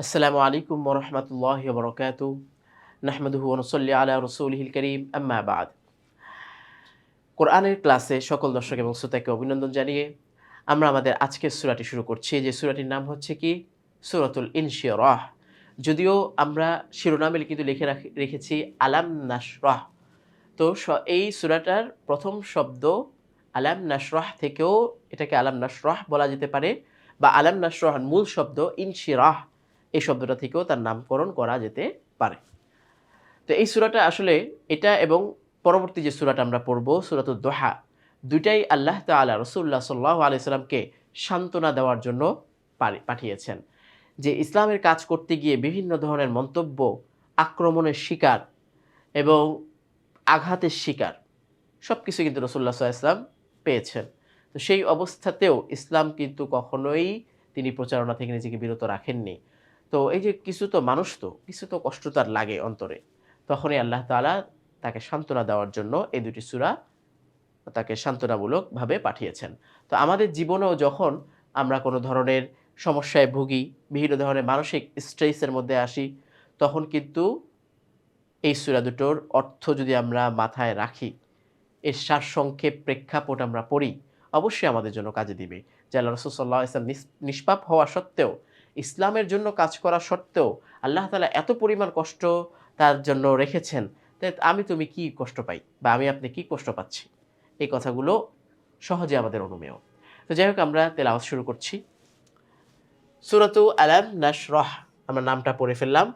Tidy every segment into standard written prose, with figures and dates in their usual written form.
আসসালামু আলাইকুম ওয়া রাহমাতুল্লাহি ওয়া বারাকাতুহু নাহমাদুহু ওয়া নুসাল্লি আলা রাসূলিহিল কারীম আম্মা বা'দ। কোরআনের ক্লাসে সকল দর্শক এবং শ্রোতাকে অভিনন্দন জানিয়ে আমরা আমাদের আজকের সূরাটি শুরু করছি। যে সূরাটির নাম হচ্ছে কি? সূরাতুল ইনশিরাহ। যদিও আমরা শিরোনামে কিন্তু লিখে রেখেছি আলাম নাশরাহ। তো এই সূরাটার প্রথম শব্দ আলাম নাশরাহ থেকেও এটাকে আলাম নাশরাহ বলা যেতে পারে, বা আলাম নাশরাহর মূল শব্দ ইনশিরাহ এই শব্দটা থেকেও তার নামকরণ করা যেতে পারে। তো এই সূরাটা আসলে এটা এবং পরবর্তী যে সূরাটা আমরা পড়ব সূরাতুদ দোহা, দুইটাই আল্লাহ তাআলা রাসূলুল্লাহ সাল্লাল্লাহু আলাইহি সাল্লামকে সান্ত্বনা দেওয়ার জন্য পাঠিয়েছেন। যে ইসলামের কাজ করতে গিয়ে বিভিন্ন ধরনের মন্তব্য, আক্রমণের শিকার এবং আঘাতের শিকার সবকিছু কিন্তু রাসূলুল্লাহ সাল্লাল্লাহু আলাইহি ওয়াসাল্লাম পেয়েছেন। তো সেই অবস্থাতেও ইসলাম কিন্তু কখনোই তিনি প্রচারণা থেকে নিজেকে বিরত রাখেননি। তো এই যে কিছু তো কষ্ট তার লাগে অন্তরে। তখনই আল্লাহ তাআলা তাকে সান্ত্বনা দেওয়ার জন্য এই দুটি সূরা তাকে সান্ত্বনামূলকভাবে পাঠিয়েছেন। তো আমাদের জীবনেও যখন আমরা কোনো ধরনের সমস্যায় ভুগি, বিভিন্ন ধরনের মানসিক স্ট্রেসের মধ্যে আসি, তখন কিন্তু এই সূরা দুটোর অর্থ যদি আমরা মাথায় রাখি, এর সারসংক্ষেপ প্রেক্ষাপট আমরা পড়ি, অবশ্যই আমাদের জন্য কাজে দিবে। যে আল্লাহ রাসূল সাল্লাল্লাহু আলাইহি ওয়াসাল্লাম নিষ্পাপ হওয়া সত্ত্বেও, ইসলামের জন্য কাজ করা সত্ত্বেও আল্লাহ তাআলা এত পরিমাণ কষ্ট তার জন্য রেখেছেন। আমি তুমি কি কষ্ট পাই বা আমি আপনি কি কষ্ট পাচ্ছি? এই কথাগুলো সহজে আমাদের অনুমেয়। তো যাই হোক, আমরা তেলাওয়াত শুরু করছি। সূরাতু আলাম নাশরাহ, আমরা নামটা পড়ে ফেললাম।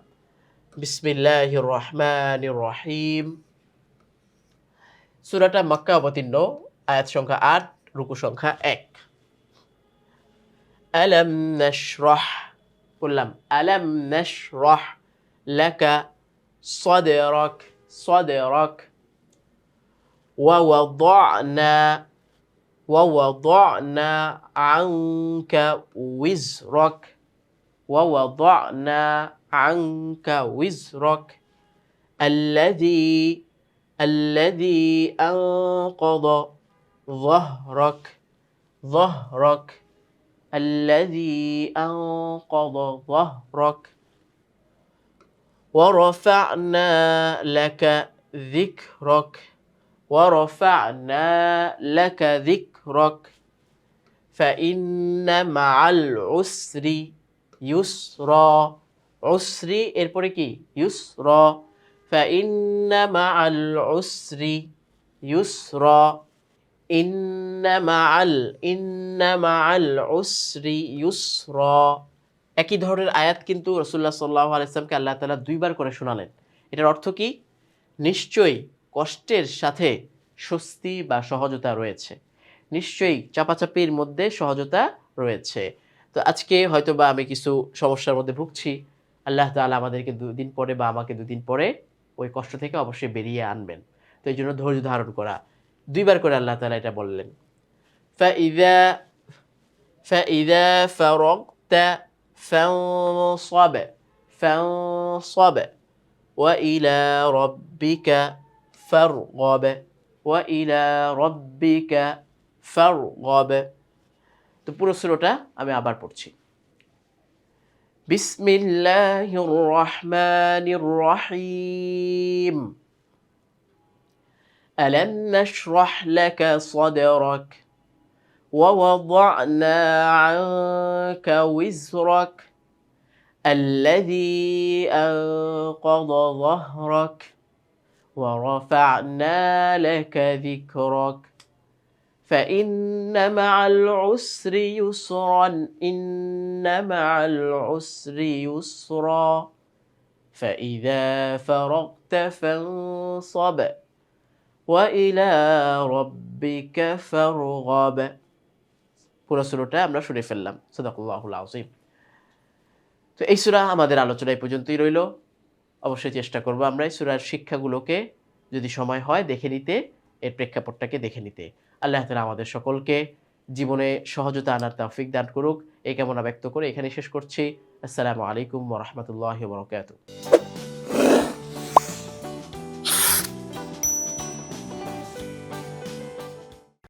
বিসমিল্লাহির রহমানির রহিম। সূরাটা মক্কা অবতীর্ণ, আয়াত সংখ্যা ৮, রুকু সংখ্যা ১। আলাম নাশরাহ, বললাম আলাম নাশরাহ লাকা সাদরাক, সাদরাক ওয়া ওয়াদানা আনকা উইজরাক, ওয়া ওয়াদানা আনকা উইজরাক الذي أنقض ظهرك الذي أنقض ظهرك ورفعنا لك ذكرك فإن مع العسر يسرا, عسরি এরপরে কি? ইউসরা। فإن مع العسر يسرا إن مع العسر يسرا। একই ধরনের আয়াত কিন্তু রাসূলুল্লাহ সাল্লাল্লাহু আলাইহি ওয়াসাল্লামকে আল্লাহ তাআলা দুইবার করে শোনালেন। এটার অর্থ কি? নিশ্চয়ই কষ্টের সাথে স্বস্তি বা সহজতা রয়েছে। নিশ্চয়ই চাপাচাপির মধ্যে সহজতা রয়েছে। তো আজকে হয়তোবা আমি কিছু সমস্যার মধ্যে ভুগছি। আল্লাহ তাআলা আমাদেরকে ২ দিন পরে বা আমাকে ২ দিন পরে ওই কষ্ট থেকে অবশ্যই বেরিয়ে আনবেন। তো এইজন্য ধৈর্য ধারণ করা। ২ বার করে আল্লাহ তাআলা এটা বললেন। فإذا فإذا فرغت فانصب وإلى ربك فارغب। তো পুরো সূরাটা আমি আবার পড়ছি। বিসমিল্লাহির রহমানির রহিম। ألم نشرح لك صدرك ووضعنا عنك وزرك الذي أنقض ظهرك ورفعنا لك ذكرك فإن مع العسر يسرا إن مع العسر يسرا فإذا فرغت فانصب وإلى ربك فارغب। পুরো সূরাটা আমরা শুনে ফেললাম। সাদাকাল্লাহুল আযীম। তো এই সূরা আমাদের আলোচনা এই পর্যন্তই রইল। অবশ্যই চেষ্টা করব আমরা এই সূরার শিক্ষাগুলোকে যদি সময় হয় দেখে নিতে, এর প্রেক্ষাপটটাকে দেখে নিতে। আল্লাহ তাআলা আমাদের সকলকে জীবনে সহজতা আনার তৌফিক দান করুক, এই কামনা ব্যক্ত করে এখানেই শেষ করছি। আসসালামু আলাইকুম ওয়া রাহমাতুল্লাহি ওয়া বারাকাতুহু।